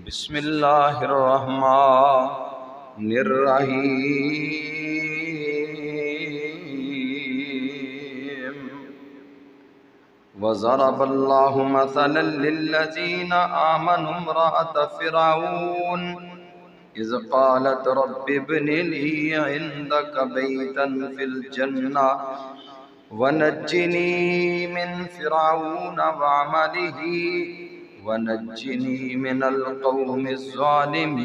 बिस्मिल्लाहिर्रहमानिर्रहीम। वज़रबल्लाहु मसलन लिल्लज़ीना आमनु इम्रअत फ़िरऔन is क़ालत rabbi इब्नि Lee इंदक बैतन fill जन्नह वनज्जिनी मिन फ़िरऔन वअमलिही वनज्जिनी मिनल क़ौमिज़ ज़ालिमीन।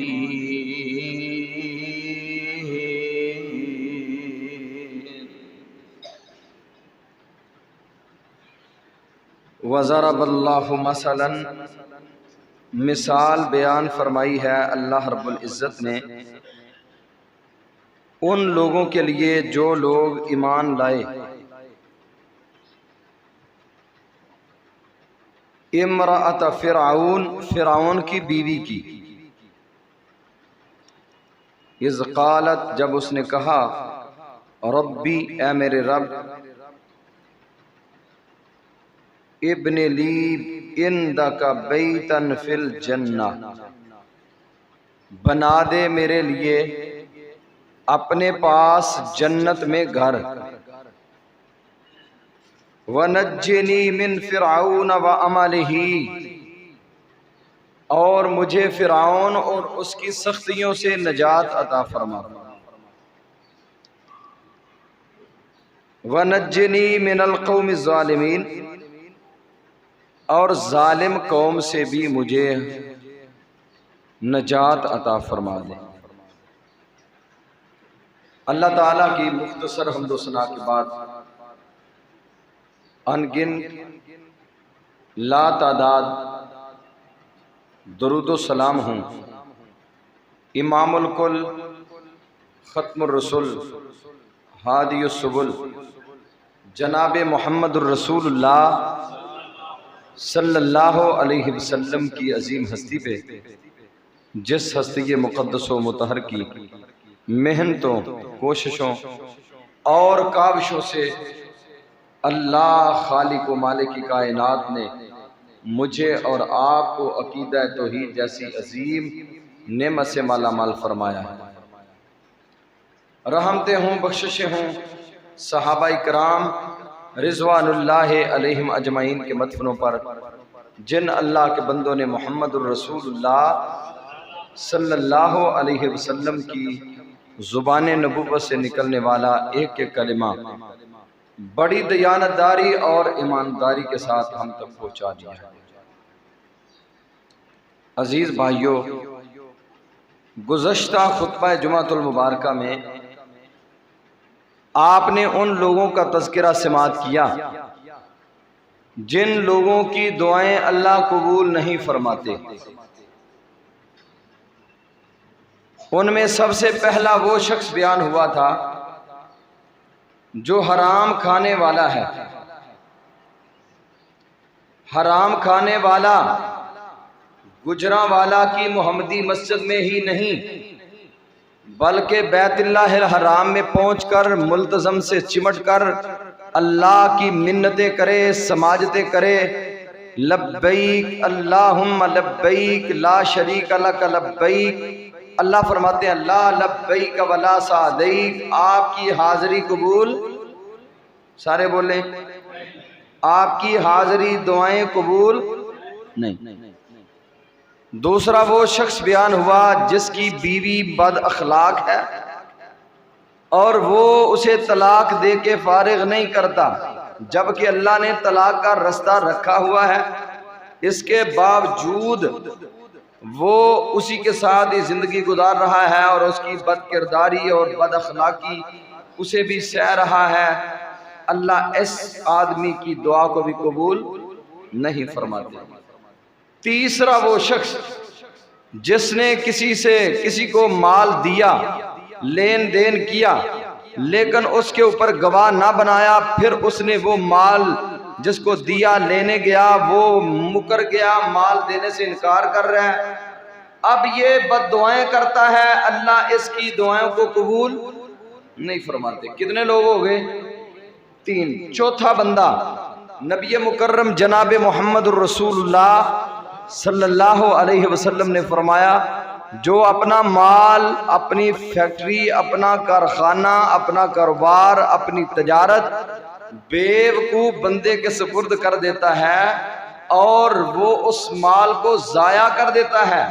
वज़रबल्लाहु मसलन, मिसाल बयान फरमाई है अल्लाह रब्बुल इज़्ज़त ने उन लोगों के लिए जो लोग ईमान लाए। इम्रअत फ़िरऔन, फ़िरऔन की बीवी की। इज़ क़ालत, जब उसने कहा, रब्बी, ए मेरे रब, इब्न ली इंदक बैतन फिल जन्नह, बना दे मेरे लिए अपने पास जन्नत में घर। वनज्जिनी मिन फ़िरऔन व अमलिही, और मुझे फ़िरऔन और उसकी सख्तियों से निजात अता फरमा। वनज्जिनी मिनल क़ौमिज़ ज़ालिमीन, और जालिम कौम से भी मुझे नजात अता फरमा दे। अल्लाह ताला की मुख्तसर हम्द व सना के बाद अनगिन ला तादाद दरूद व सलाम हूँ इमामुल कुल ख़त्मुर रसूल हादियुस सुबुल जनाब मुहम्मदुर रसूलुल्लाह सल्लल्लाहु अलैहि वसल्लम की अजीम हस्ती पे, जिस हस्ती मुक़द्दस व मुतहर की मेहनतों, कोशिशों और काविशों से अल्लाह खालिक व मालिक की कायनात ने मुझे और आपको अकीदा तौहीद जैसी अजीम नेमत से माला माल फरमाया है। रहमतें हों, बख्शिशें हों सहाबा इकराम रिज़वानुल्लाह अलैहिम अजमाइन के मदफनों पर, जिन अल्लाह के बंदों ने मुहम्मदुर रसूलुल्लाह सल्लल्लाहु अलैहि वसल्लम की ज़ुबान नबुव्वत से निकलने वाला एक एक कलिमा बड़ी दयानतदारी और ईमानदारी के साथ हम तक पहुँचा दिया है। अजीज़ भाइयों, गुज़श्ता खुतबा जुमातुल मुबारका में आपने उन लोगों का तज़किरा समात किया जिन लोगों की दुआएं अल्लाह कबूल नहीं फरमाते। उनमें सबसे पहला वो शख्स बयान हुआ था जो हराम खाने वाला है। हराम खाने वाला गुजरांवाला की मोहम्मदी मस्जिद में ही नहीं बल्कि बैतुल्लाहिल हराम में पहुंचकर मुल्तज़म से चिमट कर अल्लाह की मिन्नतें करे, समाजतें करे, लब्बैक अल्लाहुम्मा लब्बैक ला शरीक लक लब्बैक। अल्लाह फरमाते हैं, ला लब्बैक वला सादैक, आपकी हाजिरी कबूल, सारे बोले, आपकी हाजिरी दुआएं कबूल नहीं। दूसरा वो शख्स बयान हुआ जिसकी बीवी बद अखलाक है और वो उसे तलाक दे के फारिग नहीं करता, जबकि अल्लाह ने तलाक का रास्ता रखा हुआ है। इसके बावजूद वो उसी के साथ ही जिंदगी गुजार रहा है और उसकी बद किरदारी और बद अखलाकी उसे भी सह रहा है। अल्लाह इस आदमी की दुआ को भी कबूल नहीं फरमाते। तीसरा वो शख्स जिसने किसी को माल दिया, लेन देन किया, लेकिन उसके ऊपर गवाह ना बनाया, फिर उसने वो माल जिसको दिया लेने गया, वो मुकर गया, माल देने से इनकार कर रहा है, अब ये बद्दुआएं करता है, अल्लाह इसकी दुआओं को कबूल नहीं फरमाते। कितने लोग हो गए? 3। चौथा बंदा नबी मुकर्रम जनाब मुहम्मदुर रसूलुल्लाह सल्लल्लाहु अलैहि वसल्लम ने फरमाया, जो अपना माल, अपनी फैक्ट्री, अपना कारखाना, अपना कारोबार, अपनी तजारत बेवकूफ बंदे के सुपुर्द कर देता है और वो उस माल को जाया कर देता है,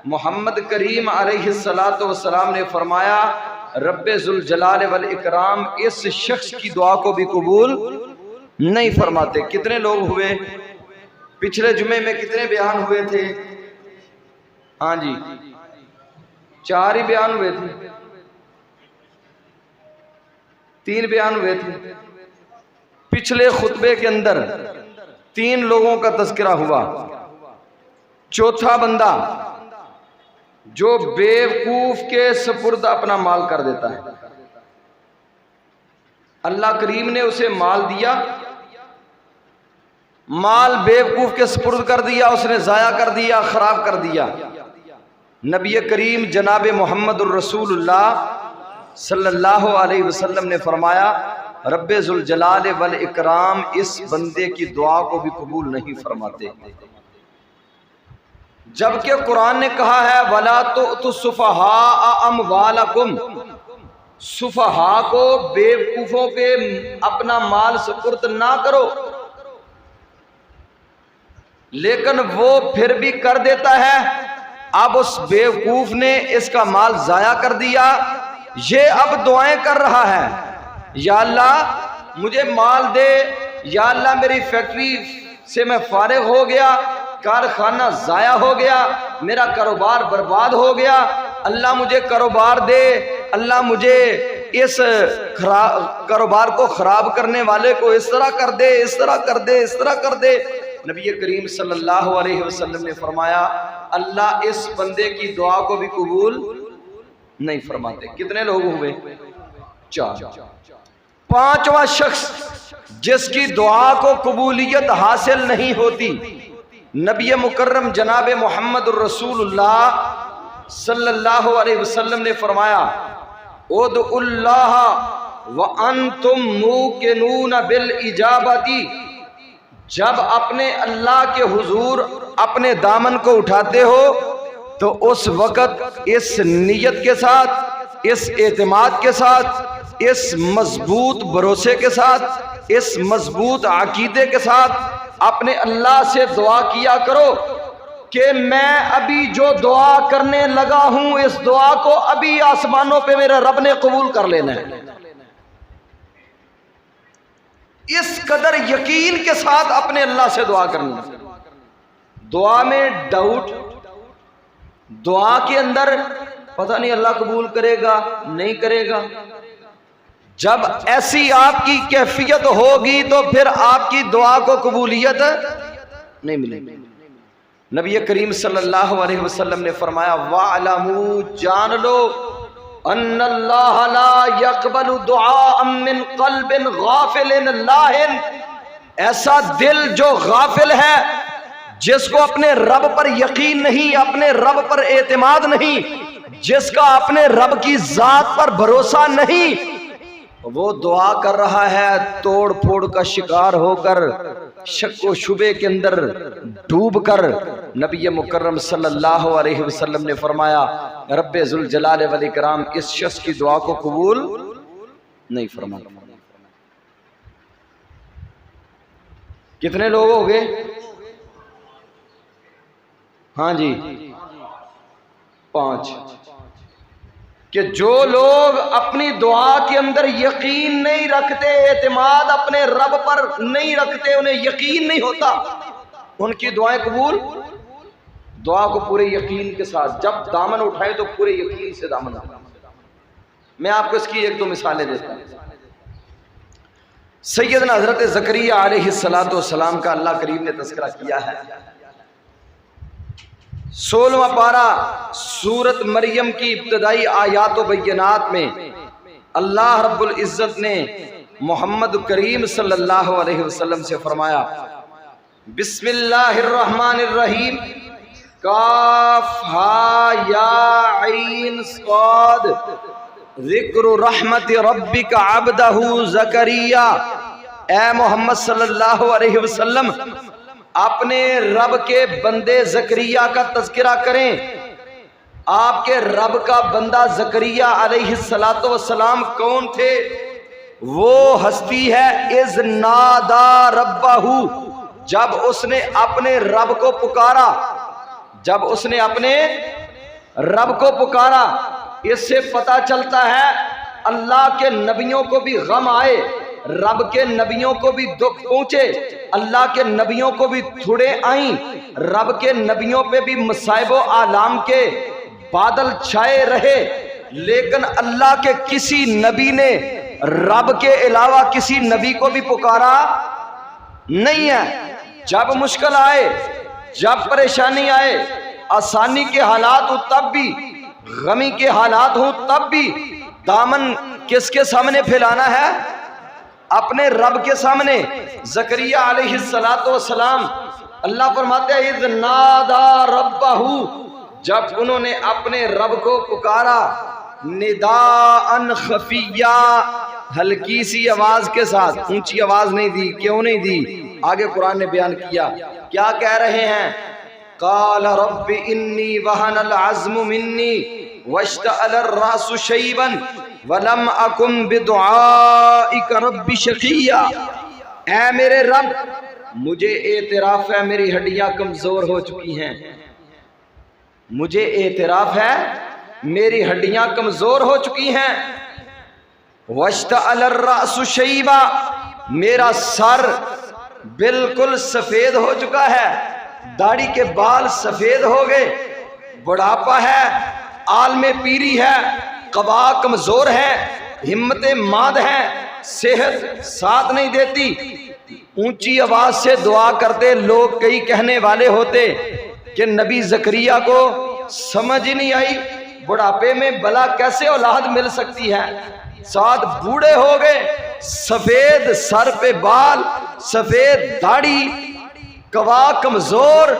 मोहम्मद करीम अलैहिस्सलातु वस्सलाम ने फरमाया, रब्बे जुल जलाल वल इकराम इस शख्स की दुआ को भी कबूल नहीं फरमाते। कितने लोग हुए पिछले जुमे में, कितने बयान हुए थे? हाँ जी, 4 ही बयान हुए थे, 3 बयान हुए थे। पिछले खुतबे के अंदर 3 लोगों का तज़किरा हुआ। चौथा बंदा जो बेवकूफ के सुपुर्द अपना माल कर देता है, अल्लाह करीम ने उसे माल दिया, माल बेवकूफ के सुपुर्द कर दिया, उसने जाया कर दिया, खराब कर दिया। नबी करीम जनाब मोहम्मदुर रसूलुल्लाह सल्लल्लाहु अलैहि वसल्लम ने फरमाया, रब्बे जुल जलाल वल इकराम इस बंदे की दुआ को भी कबूल नहीं फरमाते। जबकि कुरान ने कहा है, वला तो सुफहा अमवालकुम, सुफहा को, बेवकूफों के अपना माल सुपुर्द ना करो, लेकिन वो फिर भी कर देता है। अब उस बेवकूफ ने इसका माल जाया कर दिया, ये अब दुआएं कर रहा है, या अल्लाह मुझे माल दे, या अल्लाह मेरी फैक्ट्री से मैं फारिग हो गया, कारखाना जाया हो गया, मेरा कारोबार बर्बाद हो गया, अल्लाह मुझे कारोबार दे, अल्लाह मुझे इस कारोबार को खराब करने वाले को इस तरह कर दे, इस तरह कर दे, इस तरह कर दे। नबी करीम सल्लल्लाहु अलैहि वसल्लम ने फरमाया, अल्लाह इस बंदे की दुआ को भी कबूल नहीं फरमाते। कितने लोग हुए? 4। 5वां शख्स जिसकी दुआ को कबूलियत हासिल नहीं होती, नबी मुकर्रम जनाब मोहम्मद रसूलुल्लाह सल्लल्लाहु अलैहि वसल्लम ने फरमाया, उदउल्लाह व अंतुम मूकिनून बिल इजाबती, जब अपने अल्लाह के हुजूर अपने दामन को उठाते हो तो उस वक़्त इस नियत के साथ, इस एतमाद के साथ, इस मजबूत भरोसे के साथ, इस मजबूत अकीदे के साथ अपने अल्लाह से दुआ किया करो कि मैं अभी जो दुआ करने लगा हूं, इस दुआ को अभी आसमानों पे मेरे रब ने कबूल कर लेना है। इस कदर यकीन के साथ अपने अल्लाह से दुआ करनी। दुआ में डाउट, दुआ के अंदर पता नहीं अल्लाह कबूल करेगा नहीं करेगा, जब ऐसी आपकी कैफियत होगी तो फिर आपकी दुआ को कबूलियत नहीं मिलेगी। नबी करीम सल्लल्लाहु अलैहि वसल्लम ने फरमाया, वालमू, जान लो, अन्नल्लाह ला यक़बलु दुआ मिन क़ल्बिन गाफ़िलिन लाहिन, ऐसा दिल जो गाफिल है, जिसको अपने रब पर यकीन नहीं, अपने रब पर एतमाद नहीं, जिसका अपने रब की जात पर भरोसा नहीं, वो दुआ कर रहा है तोड़ फोड़ का शिकार होकर, शक व शुबे के अंदर डूब कर। नबी मुकर्रम सल्लल्लाहु अलैहि वसल्लम ने फरमाया, रब्बे जुल जलाल वल इकराम इस शख्स की दुआ को कबूल नहीं फरमाता। कितने लोग हो गए? हाँ जी, 5। कि जो लोग अपनी दुआ के अंदर यकीन नहीं रखते, एतमाद अपने रब पर नहीं रखते, उन्हें यकीन नहीं होता, उनकी दुआएं कबूल। दुआ को पूरे यकीन के साथ जब दामन उठाए तो पूरे यकीन से दामन उठाए। मैं आपको इसकी 1-2 मिसालें देता हूं। सैयदना हजरत ज़करिया अलैहिस्सलातु वस्सलाम का अल्लाह करीम ने तज़किरा किया है। 16वां पारा सूरत मरियम की इब्तदाई आयात व बय्यनात में अल्लाह रब्बुल इज़्ज़त ने मोहम्मद करीम सल्लल्लाहु अलैहि वसल्लम से फरमाया, बिस्मिल्लाहिर रहमानिर रहीम, काफ हा या ऐन साद, ज़िक्र रहमति रब्बिका अब्दहु ज़करिया। ए मोहम्मद सल्लल्लाहु अलैहि वसल्लम, अपने रब के बंदे ज़करिया का तज़किरा करें। आपके रब का बंदा ज़करिया अलैहिस्सलातु वस्सलाम कौन थे? वो हस्ती है इज़ नादा रब्बहू, जब उसने अपने रब को पुकारा, जब उसने अपने रब को पुकारा। इससे पता चलता है अल्लाह के नबियों को भी गम आए, रब के नबियों को भी दुख पहुंचे, अल्लाह के नबियों को भी थोड़े आई, रब के नबियों पे भी मसाइबो आलाम के बादल छाए रहे, लेकिन अल्लाह के किसी नबी ने रब के अलावा किसी नबी को भी पुकारा नहीं है। जब मुश्किल आए, जब परेशानी आए, आसानी के हालात हो तब भी, गमी के हालात हो तब भी, दामन किसके सामने फैलाना है? अपने रब के सामने। ज़करिया अलैहिस्सलातु वस्सलाम, अल्लाह फरमाते हैं इज़ नादा रब्बहू, जब उन्होंने अपने रब को पुकारा, निदाअन खफिया, हल्की सी आवाज के साथ, ऊंची आवाज नहीं दी। क्यों नहीं दी? आगे कुरान ने बयान किया, क्या कह रहे हैं? काल रब्बि इन्नी वहनल अज़्मु मिन्नी वश्तअलर रासु शैबन वलम अकुम बिदुआइका रब्बि शक़िया। ऐ मेरे रब, मुझे एतराफ है मेरी हड्डियां कमजोर हो चुकी हैं, मुझे एतराफ है मेरी हड्डियां कमजोर हो चुकी हैं। वश्तअलर रासु शैबा, मेरा सर बिल्कुल सफेद हो चुका है, दाढ़ी के बाल सफेद हो गए, बुढ़ापा है, आलमे पीरी है, कबा कमजोर है, हिम्मतें माद है, सेहत साथ नहीं देती। ऊंची आवाज से दुआ करते लोग, कई कहने वाले होते कि नबी ज़करिया को समझ ही नहीं आई, बुढ़ापे में भला कैसे औलाद मिल सकती है? साथ बूढ़े हो गए, सफेद सर पे बाल, सफेद दाढ़ी, कवा कमजोर,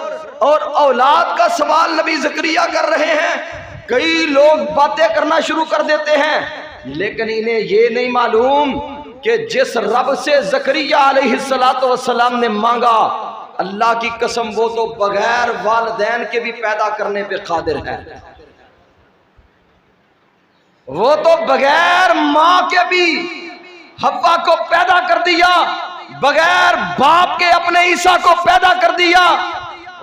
और औलाद का सवाल नबी ज़करिया कर रहे हैं। कई लोग बातें करना शुरू कर देते हैं, लेकिन इन्हें ये नहीं मालूम कि जिस रब से ज़करिया अलैहिस्सलातु वस्सलाम ने मांगा, अल्लाह की कसम वो तो बगैर वालिदैन के भी पैदा करने पे कादिर है। वो तो बगैर मां के भी हव्वा को पैदा कर दिया, बगैर बाप के अपने ईसा को पैदा कर दिया।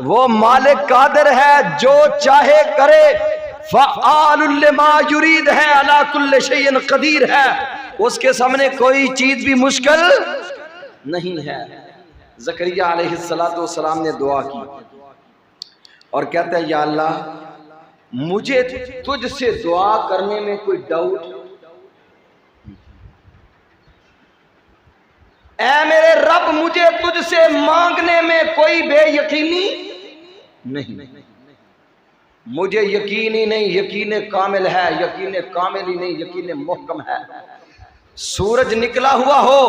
वो मालिक कादिर है, जो चाहे करे, फ़आलुल लिमा युरीद है, अला कुल्लि शैइन क़दीर है, उसके सामने कोई चीज भी मुश्किल नहीं है। ज़करिया अलैहिस्सलातु वस्सलाम ने दुआ की और कहते हैं, या अल्लाह, मुझे तुझसे दुआ करने में कोई डाउट, ऐ मेरे रब, मुझे तुझसे मांगने में कोई बेयकीनी नहीं, मुझे यकीन ही नहीं, यकीन कामिल है, यकीन कामिल ही नहीं, यकीन मुहकम है। सूरज निकला हुआ हो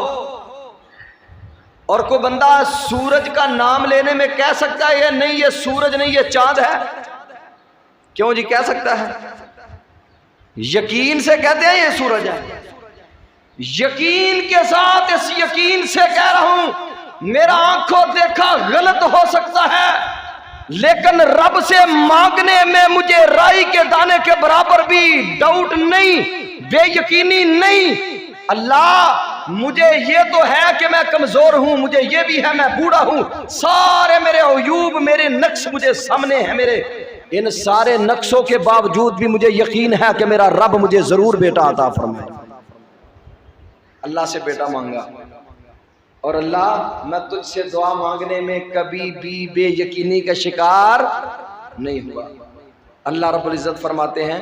और कोई बंदा सूरज का नाम लेने में कह सकता है ये नहीं, ये सूरज नहीं, ये चांद है? क्यों जी कह सकता है? यकीन से कहते हैं ये सूरज है। यकीन के साथ, इस यकीन से कह रहा हूं, मेरा आंखों देखा गलत हो सकता है, लेकिन रब से मांगने में मुझे राई के दाने के बराबर भी डाउट नहीं, बेयकीनी नहीं। अल्लाह, मुझे ये तो है कि मैं कमजोर हूं, मुझे ये भी है मैं बूढ़ा हूं, सारे मेरे अयूब, मेरे नक्श मुझे सामने हैं, मेरे इन सारे नक्शों के बावजूद भी मुझे यकीन है कि मेरा रब मुझे जरूर बेटा अता फरमाए। अल्लाह से बेटा मांगा और अल्लाह, मैं तुझसे दुआ मांगने में कभी भी बेयकीनी का शिकार नहीं हुआ। अल्लाह रब्बुल इज्जत फरमाते हैं,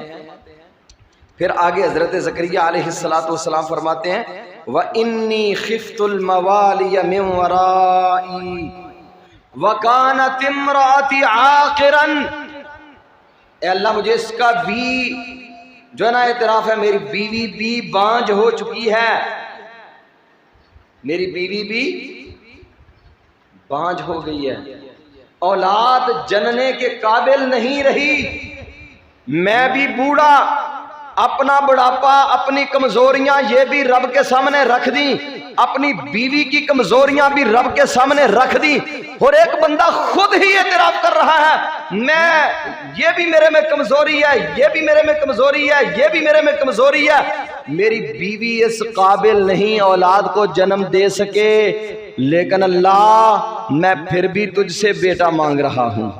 फिर आगे हजरत ज़करिया अलैहिस्सलातु वस्सलाम फरमाते हैं, व इन्नी खिफ्तुल मवालिय मिन वराई व कानत इम्राती आकिरन। ए अल्लाह, मुझे इसका भी जो है ना एतराफ है, मेरी बीवी भी बांझ हो चुकी है, मेरी बीवी भी बांझ हो गई है, औलाद जनने के काबिल नहीं रही, मैं भी बूढ़ा, अपना बुढ़ापा, अपनी कमजोरियां ये भी रब के सामने रख दी, अपनी बीवी की कमजोरियां भी रब के सामने रख दी, और एक बंदा खुद ही एतराफ कर रहा है मैं, ये भी मेरे में कमजोरी है, ये भी मेरे में कमजोरी है, ये भी मेरे में कमजोरी है, मेरी बीवी इस काबिल नहीं औलाद को जन्म दे सके, लेकिन अल्लाह मैं फिर भी तुझसे बेटा मांग रहा हूं,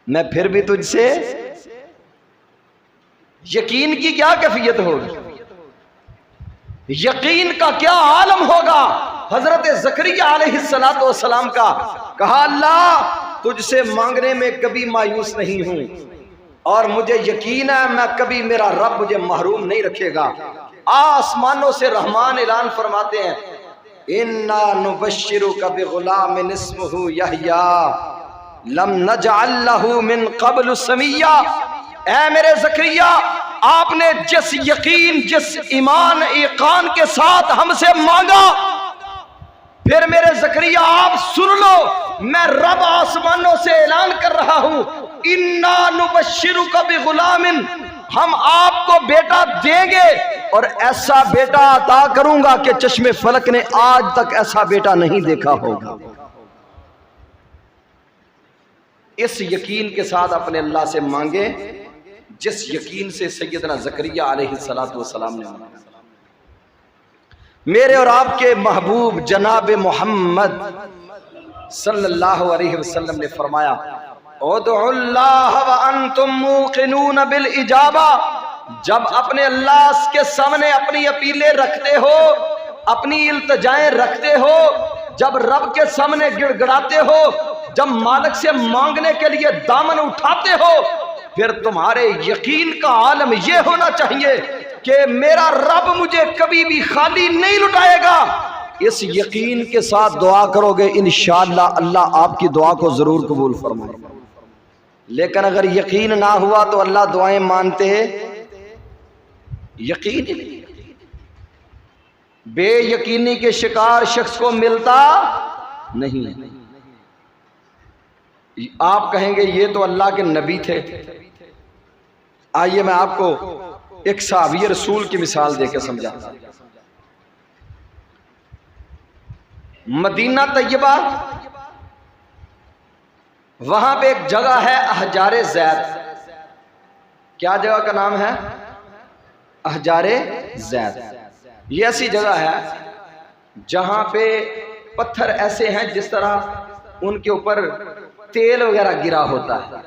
मैं फिर भी तुझसे। यकीन की क्या कैफियत होगी, यकीन का क्या आलम होगा। हजरत ज़करिया अलैहिस्सलातु वस्सलाम का कहा अल्लाह तुझसे मांगने में कभी मायूस नहीं हूं और मुझे यकीन है मैं कभी, मेरा रब मुझे महरूम नहीं रखेगा। आसमानों से रहमान ऐलान फरमाते हैं इन्ना नुबश्शिरुका बिगुलामिन इस्मुहु यहया लम नजअल लहू मिन क़ब्लु समिय्या। ऐ मेरे ज़करिया, आपने जिस यकीन, जिस ईमान ईकान के साथ हमसे मांगा, फिर मेरे ज़करिया आप सुन लो, मैं रब आसमानों से ऐलान कर रहा हूं इन्ना नुबश्शिरुका बिगुलामिन, हम आपको बेटा देंगे और ऐसा बेटा अता करूंगा कि चश्मे फलक ने आज तक ऐसा बेटा नहीं देखा होगा। इस यकीन के साथ अपने अल्लाह से मांगे जिस यकीन से सैयदना ज़करिया अलैहिस्सलातु वस्सलाम ने मांगा। मेरे और आपके महबूब जनाब मोहम्मद सल्लल्लाहु अलैहि वसल्लम ने फरमाया उदउल्लाह व अंतुम मूक़िनून बिल इजाबा। जब अपने अल्लाह के सामने अपनी अपीलें रखते हो, अपनी इल्तिजाएं रखते हो, जब रब के सामने गिड़गिड़ाते हो, जब मालिक से मांगने के लिए दामन उठाते हो, फिर तुम्हारे यकीन का आलम यह होना चाहिए कि मेरा रब मुझे कभी भी खाली नहीं लुटाएगा। इस यकीन के साथ दुआ करोगे, इंशाअल्लाह अल्लाह आपकी दुआ को जरूर कबूल फरमाएगा। लेकिन अगर यकीन ना हुआ तो अल्लाह दुआएं मानते यकीन ही नहीं। बेयकीनी के शिकार शख्स को मिलता नहीं। आप कहेंगे ये तो अल्लाह के नबी थे। आइए मैं आपको एक सहाबी रसूल की मिसाल देकर समझाता हूं। मदीना तैयबा, वहां पे एक जगह है अहजारे ज़ैद। क्या जगह का नाम है? अहजारे ज़ैद। ये ऐसी जगह है जहां पे पत्थर ऐसे हैं जिस तरह उनके ऊपर तेल वगैरह गिरा होता है।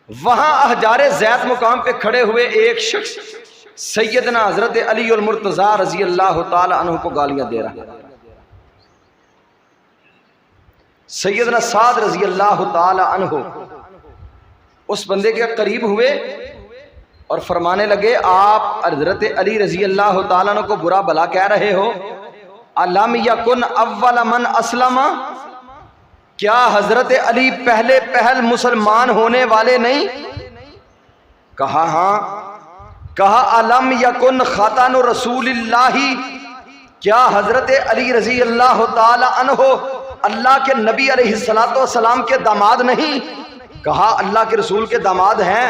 वहां अहजारे ज़ैद मुकाम पे खड़े हुए एक शख्स सैयदना हजरत अली और मुर्तज़ा रज़ी अल्लाह ताला अन्हु को गालियां दे रहा है। सैयदना साद रज़ी अल्लाह ताला अन्हु उस बंदे के करीब हुए और फरमाने लगे आप हजरत अली रज़ी अल्लाह ताला अन्हु को बुरा भला कह रहे हो। अलम यकुन अव्वल मन अस्लमा, क्या हजरत अली पहले पहल मुसलमान होने वाले नहीं? कहा हाँ। कहा अलम यकुन खतन रसूलिल्लाही, क्या हजरत अली रजी अल्लाह ताला अन्हो अल्लाह के नबी अलैहिस्सलातु वस्सलाम के दामाद नहीं? कहा अल्लाह के रसूल के दामाद हैं।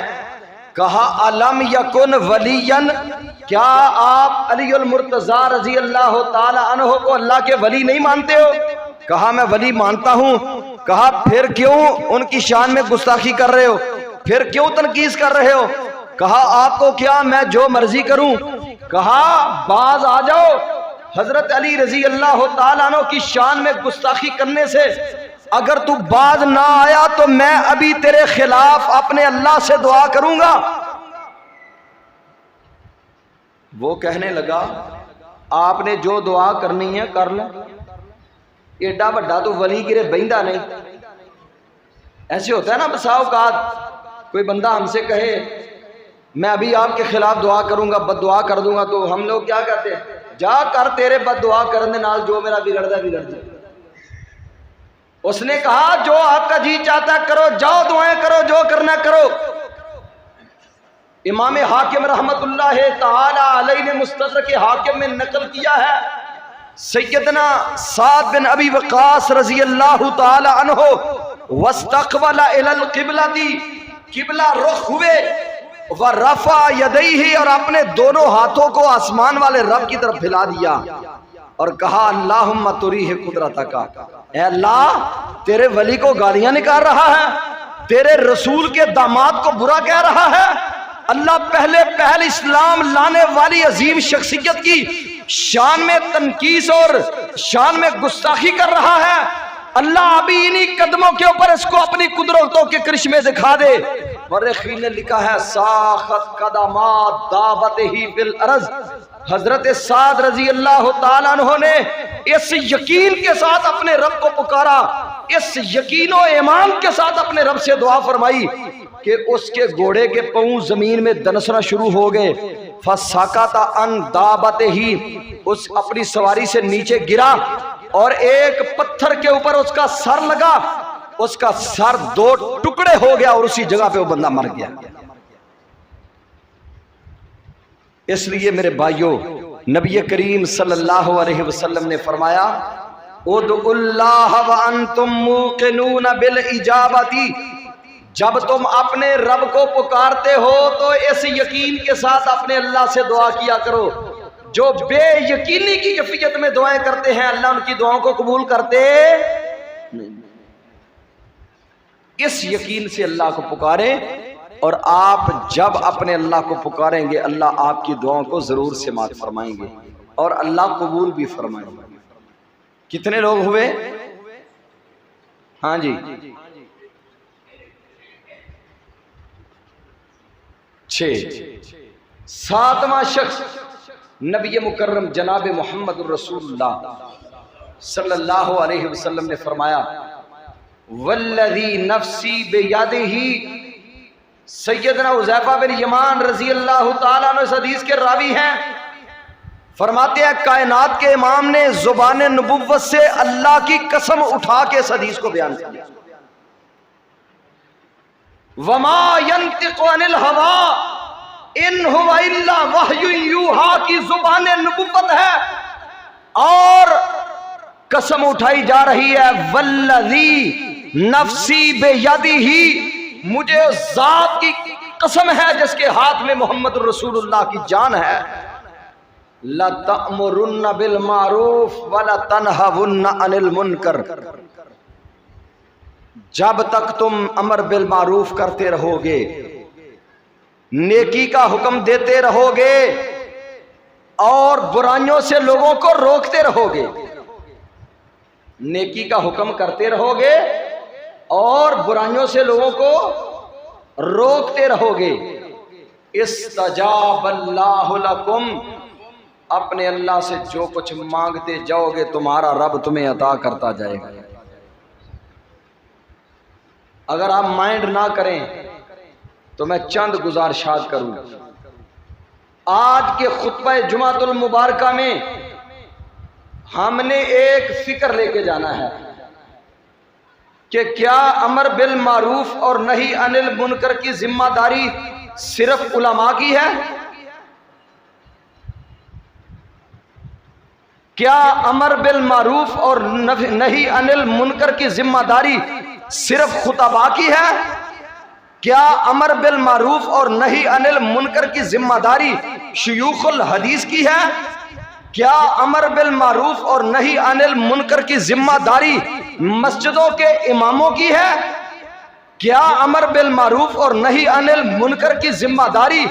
कहा अलम यकुन वलियन, क्या आप अली अल मुर्तज़ा रजी अल्लाह ताला अन्हो को अल्लाह के वली नहीं मानते हो? कहा मैं वली मानता हूं। कहा फिर क्यों उनकी शान में गुस्ताखी कर रहे हो, फिर क्यों तनकीस कर रहे हो? कहा आपको क्या मैं जो मर्जी करूं? कहा बाज आ जाओ, हजरत अली रजी अल्लाह ताला अन्हु की शान में गुस्ताखी करने से अगर तू बाज ना आया तो मैं अभी तेरे खिलाफ अपने अल्लाह से दुआ करूंगा। वो कहने लगा आपने जो दुआ करनी है कर लो, एडा वड्डा तो वली गिरे बहिंदा नहीं। ऐसे होता है ना बसा औकात कोई बंदा हमसे कहे मैं अभी आपके खिलाफ दुआ करूंगा, बददुआ कर दूंगा, तो हम लोग क्या कहते हैं जा कर तेरे बददुआ करने नाल जो मेरा बिगड़दा बिगड़ जाए। उसने कहा जो आपका जी चाहता करो, जाओ दुआएं करो, जो करना करो। इमाम हाकिम रहमतुल्लाह ताला अलैहि ने मुस्तदरक हाकिम में नकल किया है सैयदना साद बिन अबी वक़ास रजी अल्लाह ताला अन्हो वस्तक़बला इलल क़िबलती, किबला रुख हुए, व रफ़ा यदैहि, और अपने दोनों हाथों को आसमान वाले रब की तरफ फैला दिया और कहा अल्लाहुम्मा तुरीह कुदरतका, ऐ अल्लाह तेरे वली को गालियां निकाल रहा है, तेरे रसूल के दामाद को बुरा कह रहा है। अल्लाह पहल इस्लाम लाने वाली अजीम शख्सियत की शान में तनकीस और शान में गुस्ताखी कर रहा है। अल्लाह अभी इन्हीं कदमों के ऊपर इसको अपनी कुदरतों के करिश्मे दिखा दे। मर्रिखीन ने लिखा है साखत कदमात दावत ही फिल अर्ज़। हजरत साद रजी अल्लाह ताला अन्हु ने इस यकीन के साथ अपने रब को पुकारा, इस यकीन और ईमान के साथ अपने रब से दुआ फरमाई कि उसके घोड़े के पांव जमीन में दनसना शुरू हो गए। फसाकाता अन दाबते ही, उस अपनी सवारी से नीचे गिरा और एक पत्थर के ऊपर उसका सर लगा, उसका सर दो टुकड़े हो गया और उसी जगह पे वो बंदा मर गया। इसलिए मेरे भाइयों, नबी करीम सल्लल्लाहु अलैहि वसल्लम ने फरमाया उदउल्लाह व अंतुम मूक़िनून बिल इजाबती, जब तुम अपने रब को पुकारते हो तो इस यकीन के साथ अपने अल्लाह से दुआ किया करो। जो बेयकीनी की कैफियत में दुआएं करते हैं अल्लाह उनकी दुआओं को कबूल करते नहीं। इस यकीन से अल्लाह को पुकारे, और आप जब अपने अल्लाह को पुकारेंगे अल्लाह आपकी दुआओं को जरूर समाअत फरमाएंगे और अल्लाह कबूल भी फरमाएंगे। कितने लोग हुए? हाँ जी, 6। 7वां शख्स नबी मुकर्रम जनाब मोहम्मद रसूलुल्लाह सल्लल्लाहु अलैहि वसल्लम ने फरमाया वल्लज़ी नफ्सी बियदिही। सैयदना हुज़ैफा बिन यमान रजी अल्लाह ताला अन्हु इस हदीस के रावी हैं। फरमाते हैं कायनात के इमाम ने जुबान नबुव्वत से अल्लाह की कसम उठा के इस हदीस को बयान किया। वमा यंतिक़ु अनिल हवा इन हुवा इल्ला वह्युन यूहा की जुबान नबुव्वत है। और कसम उठाई जा रही है वल्लज़ी नफ्सी बियदिही, मुझे जात की कसम है जिसके हाथ में मोहम्मद रसूलुल्लाह की जान है। ला तअमुरुन्ना बिल मारूफ वला तनहावुन्ना अनिल मुनकर, जब तक तुम अमर बिल मारूफ करते रहोगे, नेकी का हुक्म देते रहोगे और बुराइयों से लोगों को रोकते रहोगे, नेकी का हुक्म करते रहोगे और बुराइयों से लोगों को रोकते रहोगे। इस्तजाबल्लाहु लकुम, अपने अल्लाह से जो कुछ मांगते जाओगे तुम्हारा रब तुम्हें अता करता जाएगा। अगर आप माइंड ना करें तो मैं चंद गुजारिशात करूं। आज के खुतबा जुमातुल मुबारका में हमने एक फिक्र लेके जाना है कि क्या अमर बिल मारूफ और नही अनिल मुनकर की जिम्मेदारी सिर्फ उलमा की है? क्या अमर बिल मारूफ और नही अनिल मुनकर की जिम्मेदारी सिर्फ खुतबा की है? क्या अमर बिल मारूफ और नही अनिल मुनकर की जिम्मेदारी शयूखुल हदीस की है? क्या अमर बिल मारूफ और नही अनिल मुनकर की जिम्मेदारी मस्जिदों के इमामों की है? क्या अमर बिल मारूफ और नही अनिल मुनकर की जिम्मेदारी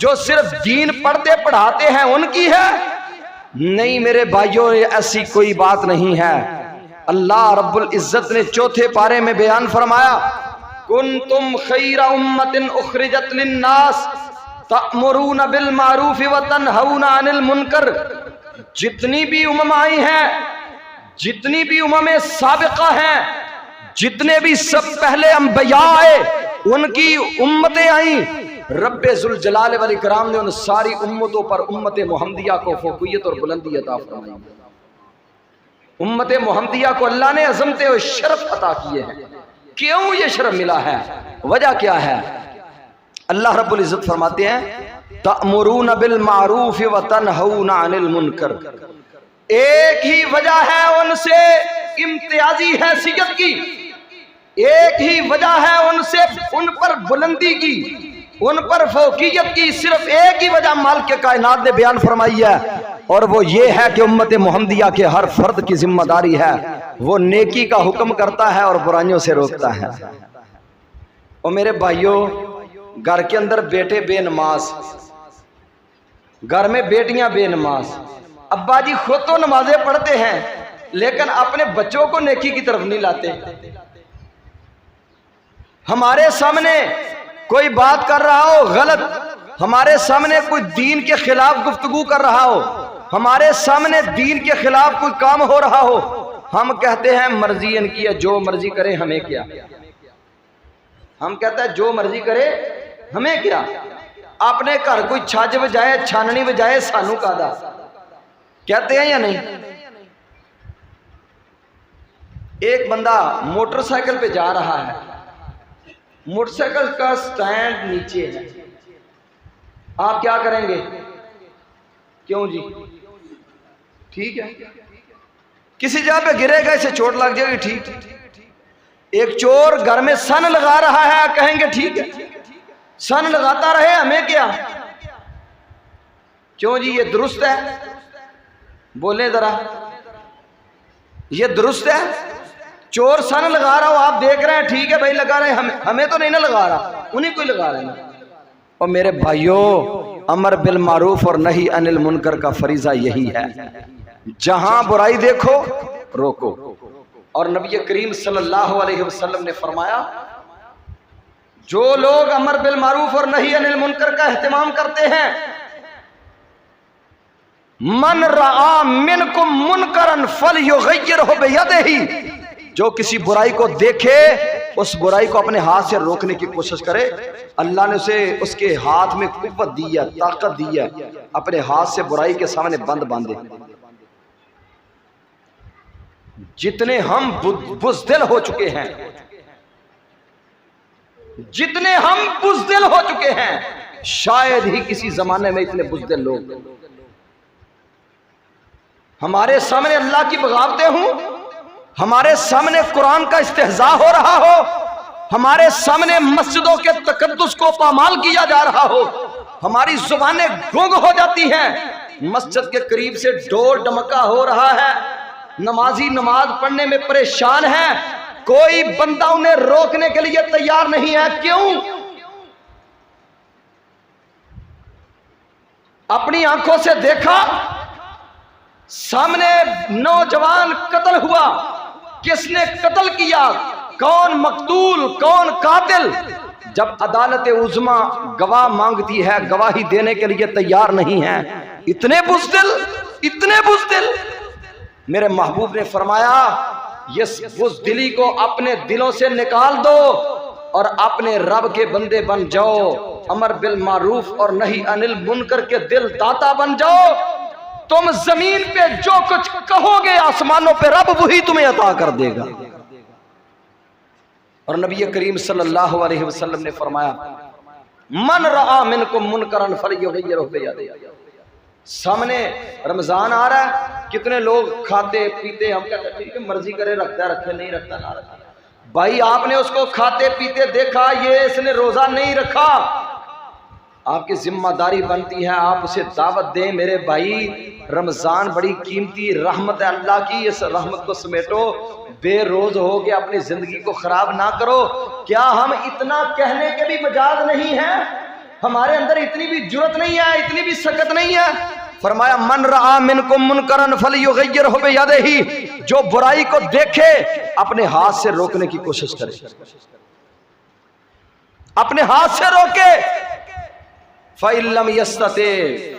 जो सिर्फ दीन पढ़ते पढ़ाते हैं उनकी है? नहीं मेरे भाइयों, ऐसी कोई बात नहीं है। अल्लाह रब्बुल इज्जत ने चौथे पारे में बयान फरमाया कुंतुम खैरा उम्मतिन उखरिजत लिन्नास तअमुरूना बिल मारूफ व तनहौना अनिल मुनकर। जितनी भी उम्म आई हैं, जितनी भी उम्में साबिका हैं, जितने भी सब पहले अंबिया आए उनकी उम्मतें आई, रब्बे जुल जलाल वल इकराम ने उन सारी उम्मतों पर उम्मत मुहम्मदिया को फौकियत और बुलंदी अता फरमाई। उम्मत मुहम्मदिया को अल्लाह ने अज़मत और शरफ अता किए हैं। क्यों ये शरफ मिला है? वजह क्या है? अल्लाह रब्बुल इज्जत फरमाते हैं तअमुरूना बिल मारूफ व तनहौना अनिल मुनकर। एक ही वजह है उनसे इम्तियाजी हैसियत की, एक ही वजह है उनसे, उन पर बुलंदी की, उन पर फौकियत की, सिर्फ एक ही वजह मालिक के कायनात ने बयान फरमाई है, और वो ये है कि उम्मत मोहम्मदिया के हर फर्द की जिम्मेदारी है वो नेकी का हुक्म करता है और बुराइयों से रोकता है। और मेरे भाइयों, घर के अंदर बेटे बेनमाज, घर में बेटियां बेनमाज, अब्बा जी खुद तो नमाजें पढ़ते हैं लेकिन अपने बच्चों को नेकी की तरफ नहीं लाते। हमारे सामने कोई बात कर रहा हो गलत, हमारे सामने कोई दीन के खिलाफ गुफ्तगू कर रहा हो, हमारे सामने दीन के खिलाफ कोई काम हो रहा हो, हम कहते हैं मर्जी इनकी है, जो मर्जी करे हमें क्या। हम कहते हैं जो मर्जी करे हमें क्या। अपने घर कोई छाज बजाए, छाननी बजाए, सानू कादा कहते हैं या नहीं। एक बंदा मोटरसाइकिल पे जा रहा है, मोटरसाइकिल का स्टैंड नीचे है, आप क्या करेंगे? क्यों जी? ठीक है, किसी जगह पे गिरेगा, इसे चोट लग जाएगी, ठीक। एक चोर घर में सन लगा रहा है, कहेंगे ठीक है, सन लगाता रहे हमें क्या। क्यों जी? ये दुरुस्त है? बोले जरा, ये दुरुस्त है? चोर सन लगा रहा हो, आप देख रहे हैं, ठीक है भाई लगा रहे हैं, हमें तो नहीं ना लगा रहा, उन्हीं को ही लगा रहे हैं। और मेरे भाइयों, अमर बिल मारूफ और नही अनिल मुनकर का फरीजा यही है, जहां बुराई देखो रोको। और नबी करीम सल्लल्लाहु अलैहि वसल्लम ने फरमाया, जो लोग अमर बिल मारूफ और नही अनिल मुनकर का एहतमाम करते हैं, मन रआ मिनकुम मुनकरन फलयुगय्यिरहु बियदिही, जो किसी बुराई को देखे उस बुराई को अपने हाथ से रोकने की कोशिश करे, अल्लाह ने उसे उसके हाथ में कुव्वत दी है, ताकत दी है, अपने हाथ से बुराई के सामने बंद बांधे। जितने हम बुज़दिल हो चुके हैं, जितने हम बुज़दिल हो चुके हैं, शायद ही किसी जमाने में इतने बुज़दिल लोग हमारे सामने अल्लाह की बगावतें हों, हमारे सामने कुरान का इस्तेहजा हो रहा हो, हमारे सामने मस्जिदों के तकद्दुस को पामाल किया जा रहा हो, हमारी जुबानें गुंग हो जाती हैं, मस्जिद के करीब से ढोल डमका हो रहा है, नमाजी नमाज पढ़ने में परेशान है, कोई बंदा उन्हें रोकने के लिए तैयार नहीं है। क्यों? अपनी आंखों से देखा, सामने नौजवान कत्ल हुआ, किसने कत्ल किया, कौन मकतूल, कौन कातिल। जब अदालत उज़्मा गवाह मांगती है, गवाही देने के लिए तैयार नहीं है, इतने बुज़दिल, इतने बुज़दिल। मेरे महबूब ने फरमाया, ये बुज़दिली को अपने दिलों से निकाल दो और अपने रब के बंदे बन जाओ, अमर बिल मारूफ और नही अनिल मुनकर के दिल दाता बन जाओ। तुम जमीन पे जो कुछ कहोगे, आसमानों पे रब वही तुम्हें अता कर देगा। और नबी करीम सल्लल्लाहु अलैहि वसल्लम ने फरमाया, मन रआ मिनकुम मुनकरन फलयुगय्यिरहु बियदिही। सामने रमजान आ रहा है, कितने लोग खाते पीते, हम कहते ठीक है मर्जी करे, रखता रखे, नहीं रखता ना रखता। भाई आपने उसको खाते पीते देखा, ये इसने रोजा नहीं रखा, आपकी जिम्मेदारी बनती है आप उसे दावत दें। मेरे भाई, रमजान बड़ी कीमती रहमत है अल्लाह की, इस रहमत को समेटो, बेरोज हो के अपनी जिंदगी को खराब ना करो। क्या हम इतना कहने के भी मजाज नहीं है? हमारे अंदर इतनी भी जुर्रत नहीं है, इतनी भी सकत नहीं है? फरमाया, मन रआ मिनकुम मुनकरन फलयुगय्यिरहु बियदिही, जो बुराई को देखे अपने हाथ से रोकने की कोशिश करे, अपने हाथ से रोके। फ़इल्लम यस्तते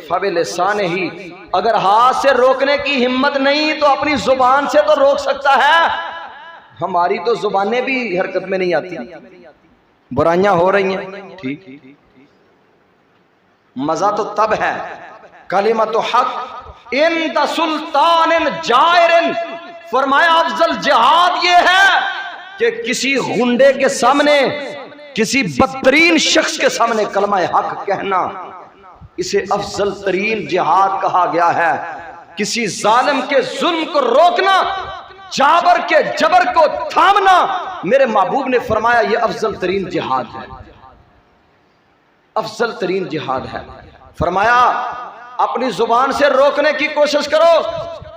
फ़बिलिसानिही, अगर हाथ से रोकने की हिम्मत नहीं तो अपनी जुबान से तो रोक सकता है। हमारी तो जुबानें भी हरकत में नहीं आती, बुराइयां हो रही हैं, ठीक, मजा तो तब है कलिमतु हक इन सुल्तान जायरिन। फरमाया अफजल जिहाद ये है कि किसी गुंडे के सामने, किसी बदतरीन शख्स के सामने कलमा हक कहना, इसे अफजल तरीन जिहाद कहा गया है। किसी जालिम के जुल्म को रोकना, जाबर के जबर को थामना, मेरे महबूब ने फरमाया ये अफजल तरीन जिहाद है, अफजल तरीन जिहाद है। फरमाया अपनी जुबान से रोकने की कोशिश करो,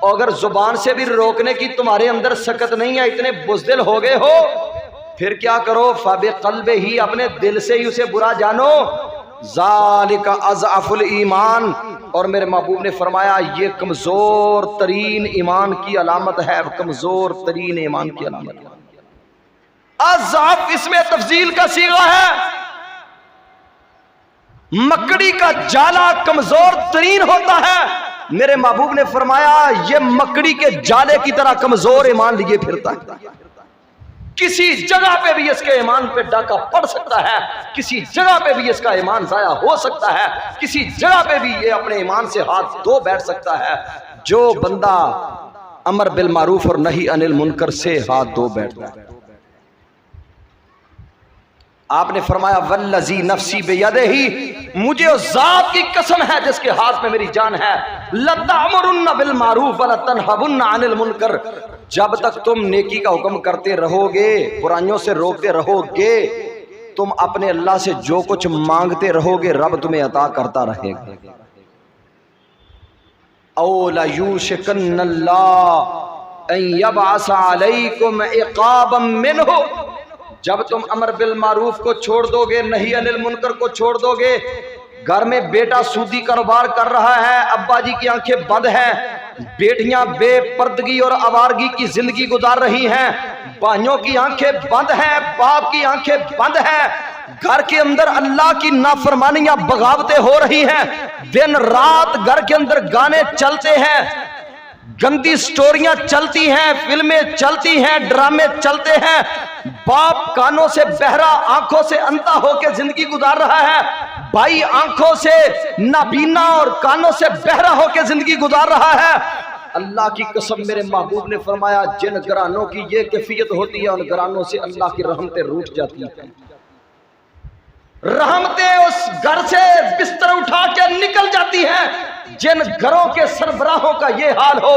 और अगर जुबान से भी रोकने की तुम्हारे अंदर सकत नहीं है, इतने बुज़दिल हो गए हो, फिर क्या करो, फबे क़ल्बे ही, अपने दिल से ही उसे बुरा जानो, ज़ालिका अज़अफ़ुल ईमान। और मेरे महबूब ने फरमाया ये कमजोर तरीन ईमान की अलामत है, कमजोर तरीन ईमान की अलामत है। अज़अफ़ इसमें तफजील का सीगा है। मकड़ी का जाला कमजोर तरीन होता है। मेरे महबूब ने फरमाया ये मकड़ी के जाले की तरह कमजोर ईमान लिए फिरता है। किसी जगह पे भी इसके ईमान पे डाका पड़ सकता है, किसी जगह पे भी इसका ईमान जाया हो सकता है, किसी जगह पे भी ये अपने ईमान से हाथ धो बैठ सकता है। जो बंदा अमर बिल मारूफ और नही अनिल मुनकर से हाथ धो बैठता है। आपने फरमाया वल्लज़ी नफ्सी बियदिही, मुझे उस जात की कसम है जिसके हाथ में मेरी जान है, लतअमुरुन्न बिल मारूफ व लतनहवुन्न अनिल मुनकर, जब तक तुम नेकी का हुक्म करते रहोगे, बुराइयों से रोकते रहोगे, तुम अपने अल्लाह से जो कुछ मांगते रहोगे रब तुम्हें अता करता रहेगा। औ ला यूशिकन्नल्लाह अन यबअसा अलैकुम इक़ाबम मिन्हु, जब तुम अमर बिल मारूफ को छोड़ दोगे, नही अनिल मुनकर को छोड़ दोगे, घर में बेटा सूदी कारोबार कर रहा है, अब्बा जी की आंखें बंद हैं, बेटियां बेपर्दगी और आवारगी की जिंदगी गुजार रही हैं, भाइयों की आंखें बंद हैं, बाप की आंखें बंद हैं, घर के अंदर अल्लाह की नाफरमानियां बगावतें हो रही हैं, दिन रात घर के अंदर गाने चलते हैं, गंदी स्टोरियां चलती हैं, फिल्में चलती हैं, ड्रामे चलते हैं, बाप कानों से बहरा आंखों से अंधा होकर जिंदगी गुजार रहा है, भाई आंखों से नाबीना और कानों से बहरा होकर जिंदगी गुजार रहा है। अल्लाह की कसम मेरे महबूब ने फरमाया जिन घरानों की ये कैफियत होती है उन घरानों से अल्लाह की रहमतें रूठ जाती हैं, रहमतें उस घर से बिस्तर उठा के निकल जाती हैं। जिन घरों के सरबराहों का ये हाल हो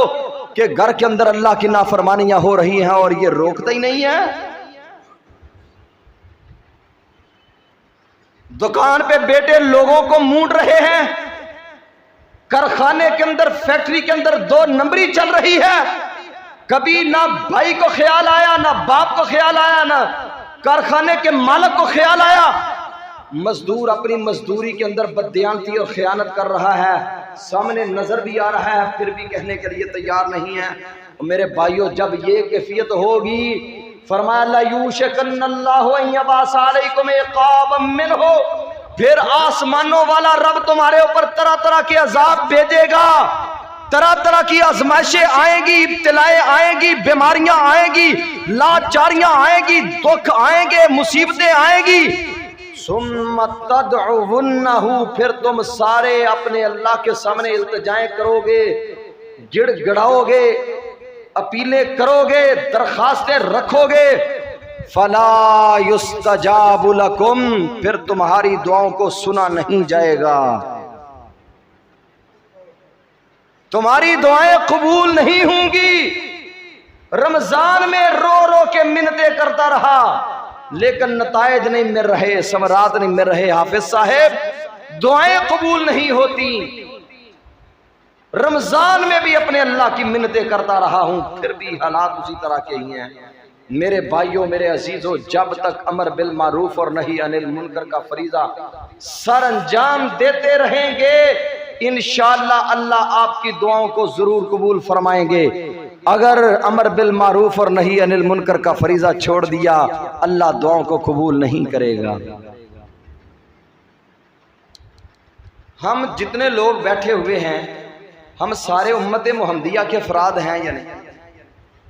कि घर के अंदर अल्लाह की नाफरमानियां हो रही हैं और ये रोकता ही नहीं है। दुकान पे बैठे लोगों को मूड रहे हैं, कारखाने के अंदर फैक्ट्री के अंदर 2 नंबरी चल रही है, कभी ना भाई को ख्याल आया, ना बाप को ख्याल आया, ना कारखाने के मालिक को ख्याल आया। मजदूर अपनी मजदूरी के अंदर बददियानती और खयानत कर रहा है, सामने नजर भी आ रहा है, फिर भी कहने के लिए तैयार नहीं है। मेरे भाइयों जब ये कैफियत होगी, फरमाया ला यूशिकन्नल्लाहु अन यबअसा अलैकुम इक़ाबम मिन्हु, फिर आसमानों वाला रब तुम्हारे ऊपर तरह तरह के अजाब भेजेगा, तरह तरह की आजमाइशें आएंगी, इब्तिलाएं आएंगी, बीमारियां आएंगी, लाचारियां आएंगी, दुख आएंगे, मुसीबतें आएंगी। सुम्मा तदउन्नहु, फिर तुम सारे अपने अल्लाह के सामने इल्तिजाएं करोगे, गिड़गिड़ाओगे, अपीलें करोगे, दरखास्तें रखोगे। फला युस्तजाबु लकुम, फिर तुम्हारी दुआओं को सुना नहीं जाएगा, तुम्हारी दुआएं कबूल नहीं होंगी। रमजान में रो रो के मिन्नतें करता रहा लेकिन नतायज नहीं मिल रहे, समरात नहीं मिल रहे, हाफिज साहब दुआएं कबूल नहीं होती। रमजान में भी अपने अल्लाह की मिन्नतें करता रहा हूं, फिर भी हालात उसी तरह के ही हैं। मेरे भाइयों, मेरे अजीजों, जब तक अमर बिल मारूफ और नही अनिल मुनकर का फरीजा सर अंजाम देते रहेंगे, इंशाअल्लाह अल्लाह आपकी दुआओं को जरूर कबूल फरमाएंगे। अगर अमर बिल मारूफ और नही अनिल मुनकर का फरीजा छोड़ दिया, अल्लाह दुआओं को कबूल नहीं करेगा। हम जितने लोग बैठे हुए हैं, हम सारे उम्मत मुहम्मदिया के अफराद हैं या नहीं?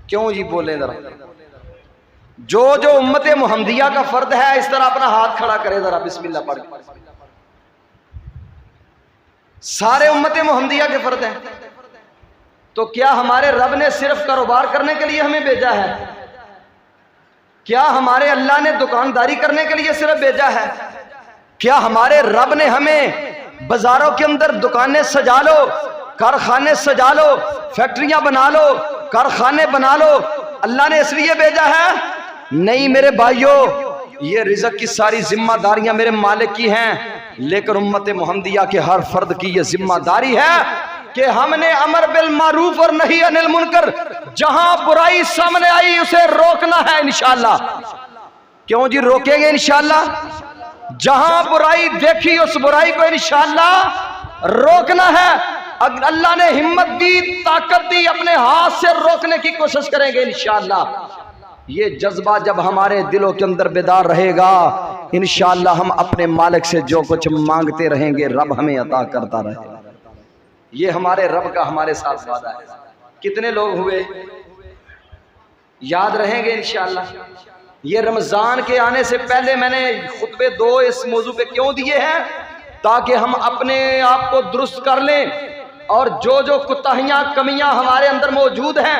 क्यों जी बोले जरा? जो जो उम्मत मुहम्मदिया का फर्द है इस तरह अपना हाथ खड़ा करे जरा, बिस्मिल्लाह पढ़ के। सारे उम्मत मुहम्मदिया के फर्द हैं। तो क्या हमारे रब ने सिर्फ कारोबार करने के लिए हमें भेजा है? क्या हमारे अल्लाह ने दुकानदारी करने के लिए सिर्फ भेजा है? क्या हमारे रब ने हमें बाजारों के अंदर दुकानें सजा लो, कारखाने सजा लो, फैक्ट्रियां बना लो, कारखाने बना लो, अल्लाह ने इसलिए भेजा है? नहीं मेरे भाइयों, ये रिज़्क़ की सारी जिम्मेदारियां मेरे मालिक की हैं, लेकिन उम्मत मुहम्मदिया के हर फर्द की ये जिम्मेदारी है कि हमने अमर बिल मारूफ और नही अनिल मुनकर, जहां बुराई सामने आई उसे रोकना है इंशाअल्लाह। क्यों जी रोकेंगे इंशाअल्लाह। जहां बुराई देखी उस बुराई को इंशाअल्लाह रोकना है। अगर अल्लाह ने हिम्मत दी, ताकत दी, अपने हाथ से रोकने की कोशिश करेंगे इंशाअल्लाह। ये जज्बा जब हमारे दिलों के अंदर बेदार रहेगा, इंशाअल्लाह हम अपने मालिक से जो कुछ मांगते रहेंगे रब हमें अता करता रहेगा। ये हमारे रब का हमारे साथ वादा है। कितने लोग हुए याद रहेंगे इंशाअल्लाह। ये रमजान के आने से पहले मैंने खुतबे 2 इस मौजू पे क्यों दिए हैं, ताकि हम अपने आप को दुरुस्त कर लें और जो जो कुताहियां कमियां हमारे अंदर मौजूद हैं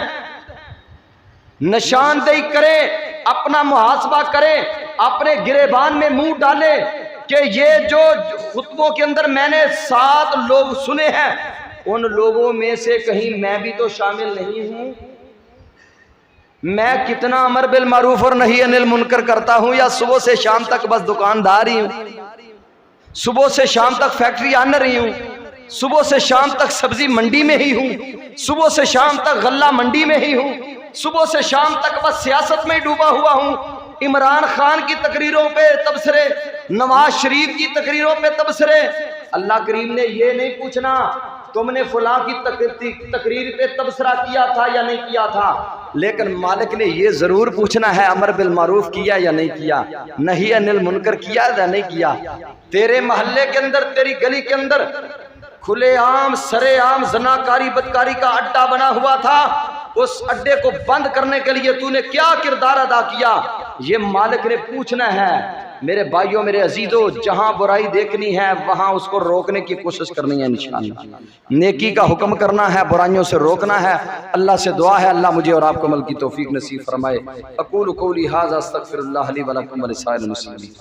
निशानदेही करें, अपना मुहासबा करें, अपने गिरेबान में मुंह डालें कि ये जो खुतबों के अंदर मैंने 7 लोग सुने हैं, उन लोगों में से कहीं मैं भी तो शामिल नहीं हूं। मैं कितना अमर बिल मारूफ और नही अनिल मुनकर करता हूं, या सुबह से शाम तक बस दुकानदार ही हूं, सुबह से शाम तक फैक्ट्री आनर ही हूं, सुबह से शाम तक सब्जी मंडी में ही हूं, सुबह से शाम तक गल्ला मंडी में ही हूं, सुबह से शाम तक बस सियासत में डूबा हुआ हूं। इमरान खान की तकरीरों पे तबसरे, नवाज शरीफ की तकरीरों पे तबसरे। अल्लाह करीम ने ये नहीं पूछना तुमने फुला की तकरीर पे तबसरा किया था या नहीं किया था, लेकिन मालिक ने ये जरूर पूछना है अमर बिल मारूफ किया या नहीं किया, नही अनिल मुनकर किया या नहीं किया। तेरे मोहल्ले के अंदर, तेरी गली के अंदर खुलेआम सरेआम जनाकारी बदकारी का अड्डा बना हुआ था, उस अड्डे को बंद करने के लिए तूने क्या किरदार अदा किया, ये मालिक ने पूछना है। मेरे भाइयों, मेरे अजीजों, जहां बुराई देखनी है वहां उसको रोकने की कोशिश करनी है इंशाअल्लाह। नेकी का हुक्म करना है, बुराइयों से रोकना है। अल्लाह से दुआ है अल्लाह मुझे और आपको अमल की तौफीक नसीब फरमाए। अक़ूलु क़ौली हाज़ा अस्तग़फ़िरुल्लाह ली व लकुम व लिसाइरिल मुस्लिमीन।